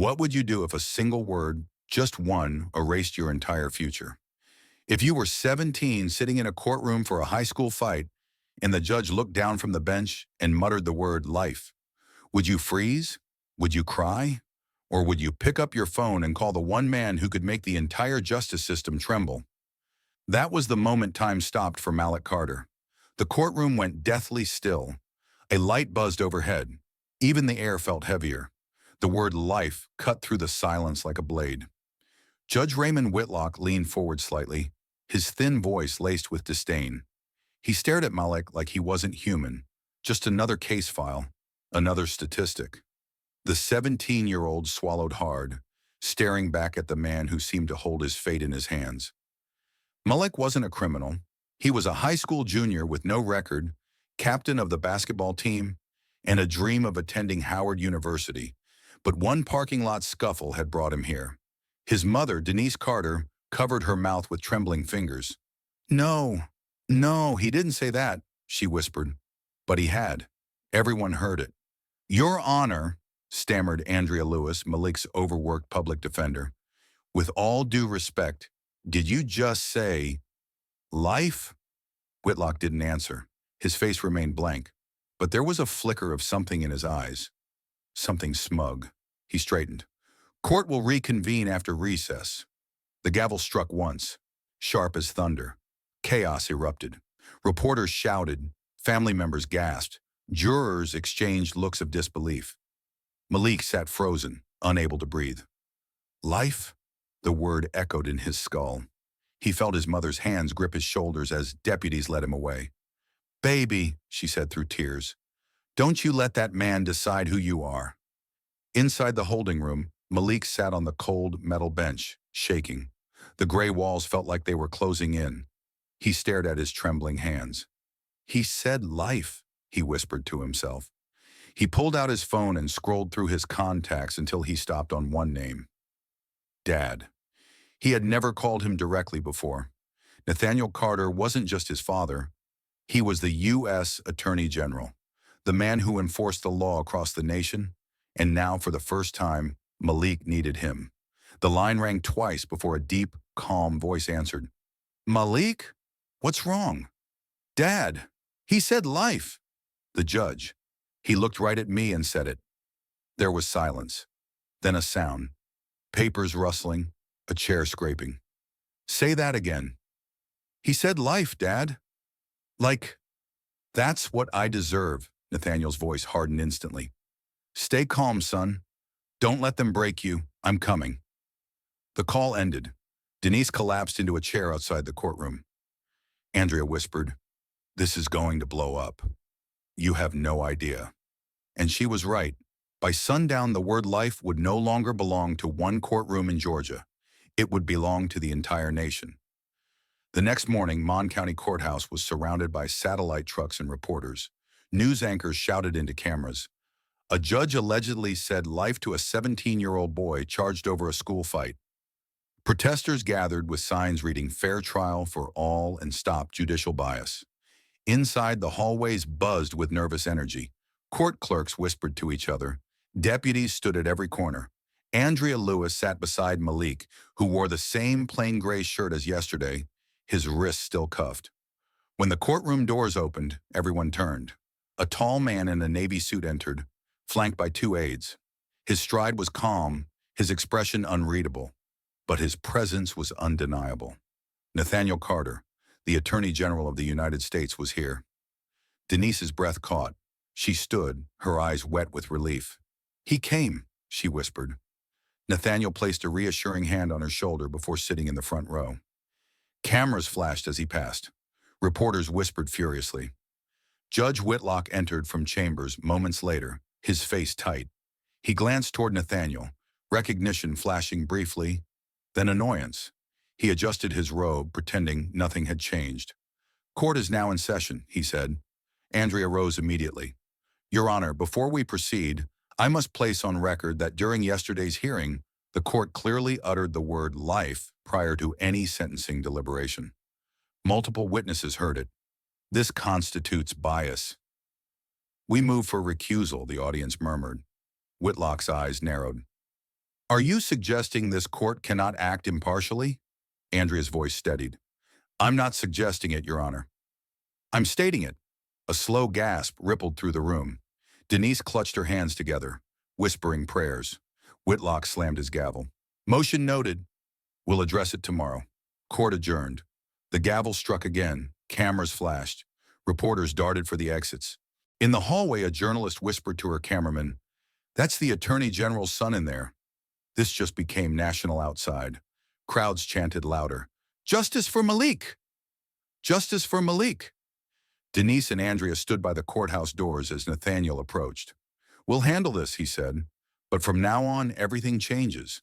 What would you do if a single word, just one, erased your entire future? If you were 17 sitting in a courtroom for a high school fight and the judge looked down from the bench and muttered the word life, would you freeze? Would you cry? Or would you pick up your phone and call the one man who could make the entire justice system tremble? That was the moment time stopped for Malik Carter. The courtroom went deathly still. A light buzzed overhead. Even the air felt heavier. The word life cut through the silence like a blade. Judge Raymond Whitlock leaned forward slightly, his thin voice laced with disdain. He stared at Malik like he wasn't human, just another case file, another statistic. The 17-year-old swallowed hard, staring back at the man who seemed to hold his fate in his hands. Malik wasn't a criminal. He was a high school junior with no record, captain of the basketball team, and a dream of attending Howard University. But one parking lot scuffle had brought him here. His mother, Denise Carter, covered her mouth with trembling fingers. "No, no, he didn't say that," she whispered. But he had. Everyone heard it. "Your Honor," stammered Andrea Lewis, Malik's overworked public defender. "With all due respect, did you just say life?" Whitlock didn't answer. His face remained blank, but there was a flicker of something in his eyes. Something smug. He straightened. "Court will reconvene after recess." The gavel struck once, sharp as thunder. Chaos erupted. Reporters shouted. Family members gasped. Jurors exchanged looks of disbelief. Malik sat frozen, unable to breathe. "Life?" The word echoed in his skull. He felt his mother's hands grip his shoulders as deputies led him away. "Baby," she said through tears, "don't you let that man decide who you are." Inside the holding room, Malik sat on the cold metal bench, shaking. The gray walls felt like they were closing in. He stared at his trembling hands. "He said life," he whispered to himself. He pulled out his phone and scrolled through his contacts until he stopped on one name. Dad. He had never called him directly before. Nathaniel Carter wasn't just his father. He was the U.S. Attorney General, the man who enforced the law across the nation, and now for the first time, Malik needed him. The line rang twice before a deep, calm voice answered. "Malik? What's wrong?" "Dad, he said life." The judge. He looked right at me and said it. There was silence. Then a sound. Papers rustling, a chair scraping. "Say that again." "He said life, Dad." "Like, that's what I deserve," Nathaniel's voice hardened instantly. "Stay calm, son. Don't let them break you. I'm coming." The call ended. Denise collapsed into a chair outside the courtroom. Andrea whispered, "This is going to blow up. You have no idea." And she was right. By sundown, the word life would no longer belong to one courtroom in Georgia. It would belong to the entire nation. The next morning, Mon County Courthouse was surrounded by satellite trucks and reporters. News anchors shouted into cameras. A judge allegedly said life to a 17-year-old boy charged over a school fight. Protesters gathered with signs reading "Fair Trial for All" and "Stop Judicial Bias." Inside, the hallways buzzed with nervous energy. Court clerks whispered to each other. Deputies stood at every corner. Andrea Lewis sat beside Malik, who wore the same plain gray shirt as yesterday, his wrists still cuffed. When the courtroom doors opened, everyone turned. A tall man in a navy suit entered, flanked by two aides. His stride was calm, his expression unreadable, but his presence was undeniable. Nathaniel Carter, the Attorney General of the United States, was here. Denise's breath caught. She stood, her eyes wet with relief. "He came," she whispered. Nathaniel placed a reassuring hand on her shoulder before sitting in the front row. Cameras flashed as he passed. Reporters whispered furiously. Judge Whitlock entered from chambers moments later, his face tight. He glanced toward Nathaniel, recognition flashing briefly, then annoyance. He adjusted his robe, pretending nothing had changed. "Court is now in session," he said. Andrea rose immediately. "Your Honor, before we proceed, I must place on record that during yesterday's hearing, the court clearly uttered the word life prior to any sentencing deliberation. Multiple witnesses heard it. This constitutes bias." "We move for recusal," the audience murmured. Whitlock's eyes narrowed. Are you suggesting this court cannot act impartially? Andrea's voice steadied. I'm not suggesting it, Your Honor. I'm stating it. A slow gasp rippled through the room. Denise clutched her hands together, whispering prayers. Whitlock slammed his gavel. Motion noted. We'll address it tomorrow. Court adjourned. The gavel struck again. Cameras flashed. Reporters darted for the exits. In the hallway, a journalist whispered to her cameraman, "That's the Attorney General's son in there." This just became national outside. Crowds chanted louder, "Justice for Malik! Justice for Malik!" Denise and Andrea stood by the courthouse doors as Nathaniel approached. "We'll handle this," he said, "but from now on, everything changes."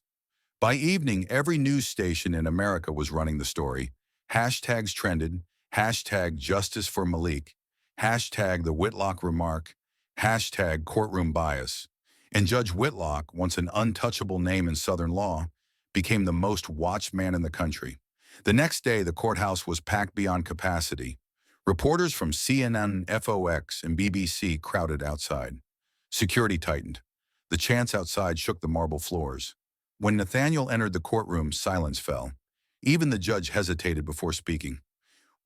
By evening, every news station in America was running the story. Hashtags trended, hashtag justice for Malik, hashtag the Whitlock remark, hashtag courtroom bias. And Judge Whitlock, once an untouchable name in Southern law, became the most watched man in the country. The next day, the courthouse was packed beyond capacity. Reporters from CNN, FOX, and BBC crowded outside. Security tightened. The chants outside shook the marble floors. When Nathaniel entered the courtroom, silence fell. Even the judge hesitated before speaking.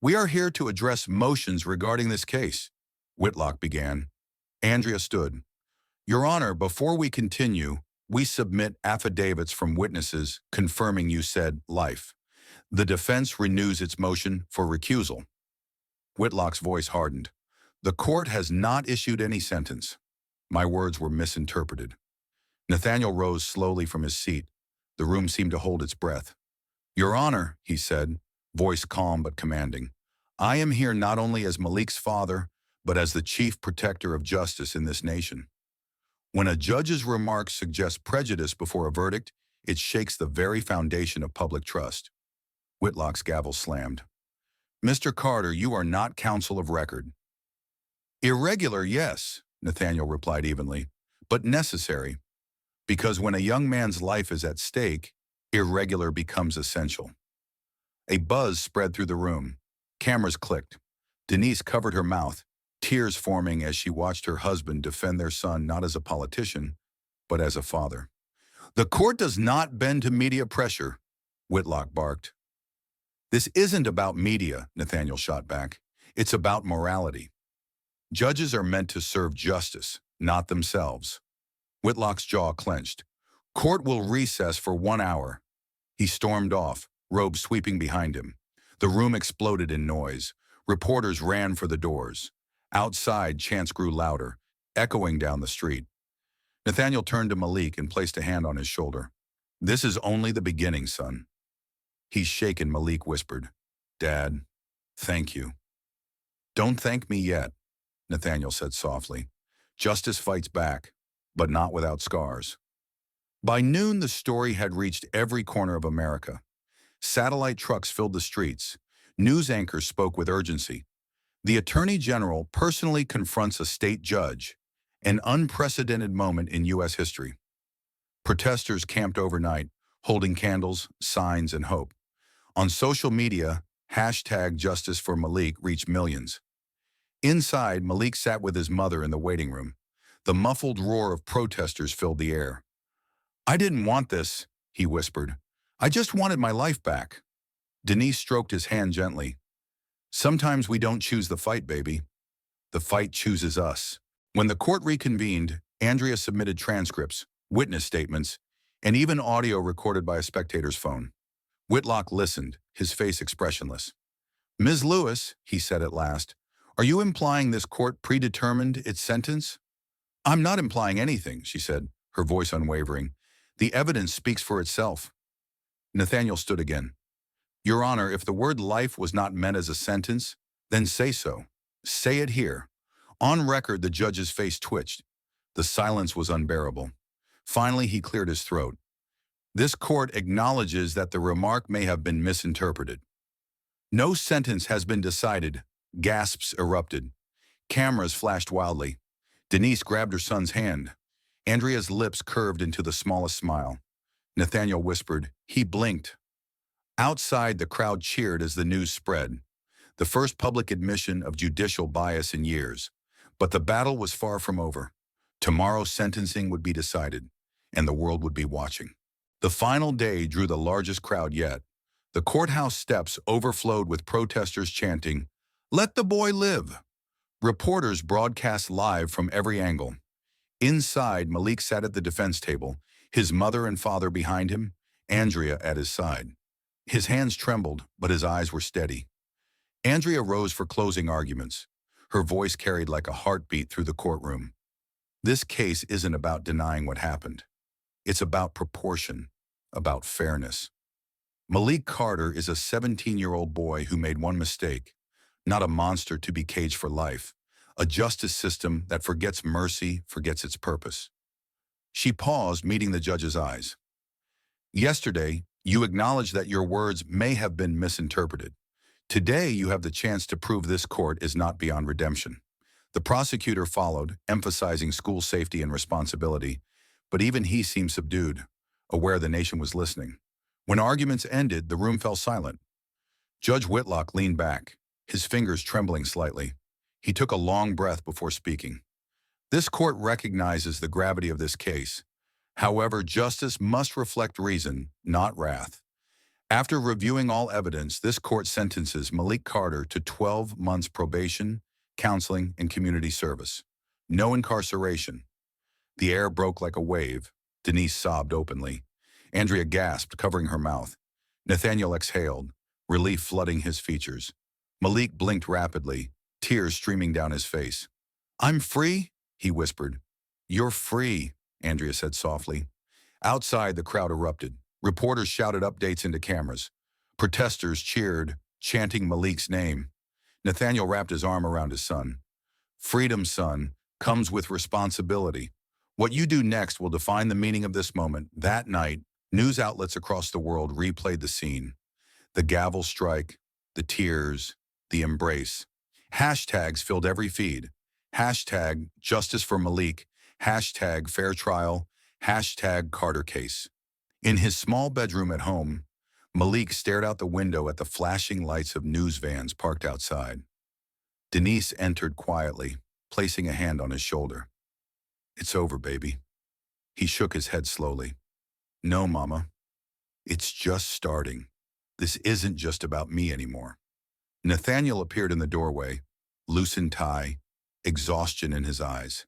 "We are here to address motions regarding this case," Whitlock began. Andrea stood. "Your Honor, before we continue, we submit affidavits from witnesses confirming you said life. The defense renews its motion for recusal." Whitlock's voice hardened. "The court has not issued any sentence. My words were misinterpreted." Nathaniel rose slowly from his seat. The room seemed to hold its breath. "Your Honor," he said, voice calm but commanding, "I am here not only as Malik's father, but as the chief protector of justice in this nation. When a judge's remarks suggest prejudice before a verdict, it shakes the very foundation of public trust." Whitlock's gavel slammed. "Mr. Carter, you are not counsel of record." "Irregular, yes," Nathaniel replied evenly, "but necessary. Because when a young man's life is at stake, irregular becomes essential." A buzz spread through the room. Cameras clicked. Denise covered her mouth, tears forming as she watched her husband defend their son not as a politician, but as a father. "The court does not bend to media pressure," Whitlock barked. "This isn't about media," Nathaniel shot back. "It's about morality. Judges are meant to serve justice, not themselves." Whitlock's jaw clenched. "Court will recess for 1 hour." He stormed off, robe sweeping behind him. The room exploded in noise. Reporters ran for the doors. Outside, chants grew louder, echoing down the street. Nathaniel turned to Malik and placed a hand on his shoulder. "This is only the beginning, son." "He's shaken," Malik whispered. "Dad, thank you." "Don't thank me yet," Nathaniel said softly. "Justice fights back, but not without scars." By noon, the story had reached every corner of America. Satellite trucks filled the streets. News anchors spoke with urgency. The Attorney General personally confronts a state judge, an unprecedented moment in U.S. history. Protesters camped overnight, holding candles, signs, and hope. On social media, hashtag Justice for Malik reached millions. Inside, Malik sat with his mother in the waiting room. The muffled roar of protesters filled the air. "I didn't want this," he whispered. "I just wanted my life back." Denise stroked his hand gently. "Sometimes we don't choose the fight, baby. The fight chooses us." When the court reconvened, Andrea submitted transcripts, witness statements, and even audio recorded by a spectator's phone. Whitlock listened, his face expressionless. "Ms. Lewis," he said at last, "are you implying this court predetermined its sentence?" "I'm not implying anything," she said, her voice unwavering. "The evidence speaks for itself." Nathaniel stood again. "Your Honor, if the word life was not meant as a sentence, then say so. Say it here." On record, the judge's face twitched. The silence was unbearable. Finally, he cleared his throat. "This court acknowledges that the remark may have been misinterpreted." "No sentence has been decided." Gasps erupted. Cameras flashed wildly. Denise grabbed her son's hand. Andrea's lips curved into the smallest smile. Nathaniel whispered. He blinked. Outside, the crowd cheered as the news spread. The first public admission of judicial bias in years. But the battle was far from over. Tomorrow's sentencing would be decided, and the world would be watching. The final day drew the largest crowd yet. The courthouse steps overflowed with protesters chanting, "Let the boy live!" Reporters broadcast live from every angle. Inside, Malik sat at the defense table, his mother and father behind him, Andrea at his side. His hands trembled, but his eyes were steady. Andrea rose for closing arguments. Her voice carried like a heartbeat through the courtroom. This case isn't about denying what happened. It's about proportion, about fairness. Malik Carter is a 17-year-old boy who made one mistake, not a monster to be caged for life, a justice system that forgets mercy, forgets its purpose. She paused, meeting the judge's eyes. Yesterday, you acknowledged that your words may have been misinterpreted. Today, you have the chance to prove this court is not beyond redemption. The prosecutor followed, emphasizing school safety and responsibility, but even he seemed subdued, aware the nation was listening. When arguments ended, the room fell silent. Judge Whitlock leaned back, his fingers trembling slightly. He took a long breath before speaking. This court recognizes the gravity of this case. However, justice must reflect reason, not wrath. After reviewing all evidence, this court sentences Malik Carter to 12 months probation, counseling, and community service. No incarceration. The air broke like a wave. Denise sobbed openly. Andrea gasped, covering her mouth. Nathaniel exhaled, relief flooding his features. Malik blinked rapidly, tears streaming down his face. "I'm free?" he whispered. "You're free," Andrea said softly. Outside, the crowd erupted. Reporters shouted updates into cameras. Protesters cheered, chanting Malik's name. Nathaniel wrapped his arm around his son. "Freedom, son, comes with responsibility. What you do next will define the meaning of this moment." That night, news outlets across the world replayed the scene. The gavel strike, the tears, the embrace. Hashtags filled every feed. Hashtag justice for Malik, hashtag fair trial, hashtag Carter case. In his small bedroom at home, Malik stared out the window at the flashing lights of news vans parked outside. Denise entered quietly, placing a hand on his shoulder. "It's over, baby." He shook his head slowly. "No, Mama. It's just starting. This isn't just about me anymore." Nathaniel appeared in the doorway, loosened tie, exhaustion in his eyes.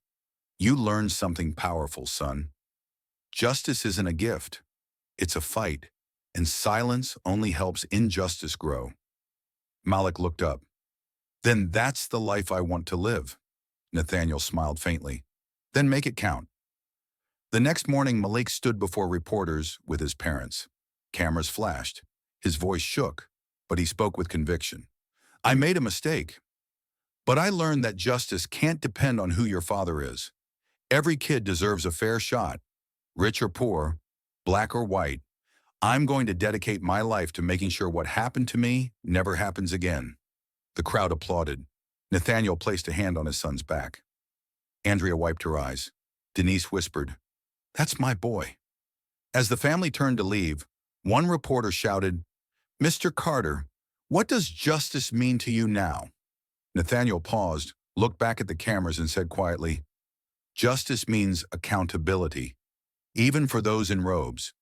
"You learned something powerful, son. Justice isn't a gift. It's a fight, and silence only helps injustice grow." Malik looked up. "Then that's the life I want to live." Nathaniel smiled faintly. "Then make it count." The next morning, Malik stood before reporters with his parents. Cameras flashed. His voice shook, but he spoke with conviction. "I made a mistake, but I learned that justice can't depend on who your father is. Every kid deserves a fair shot, rich or poor, black or white. I'm going to dedicate my life to making sure what happened to me never happens again." The crowd applauded. Nathaniel placed a hand on his son's back. Andrea wiped her eyes. Denise whispered, "That's my boy." As the family turned to leave, one reporter shouted, "Mr. Carter, what does justice mean to you now?" Nathaniel paused, looked back at the cameras and said quietly, "Justice means accountability, even for those in robes."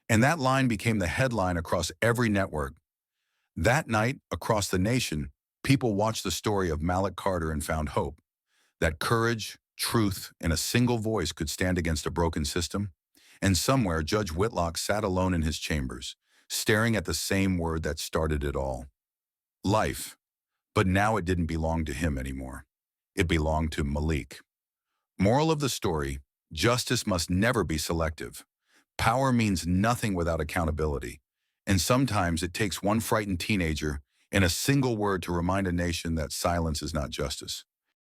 And that line became the headline across every network. That night, across the nation, people watched the story of Malik Carter and found hope. That courage, truth, and a single voice could stand against a broken system. And somewhere, Judge Whitlock sat alone in his chambers, staring at the same word that started it all. Life. But now it didn't belong to him anymore. It belonged to Malik. Moral of the story, justice must never be selective. Power means nothing without accountability. And sometimes it takes one frightened teenager and a single word to remind a nation that silence is not justice.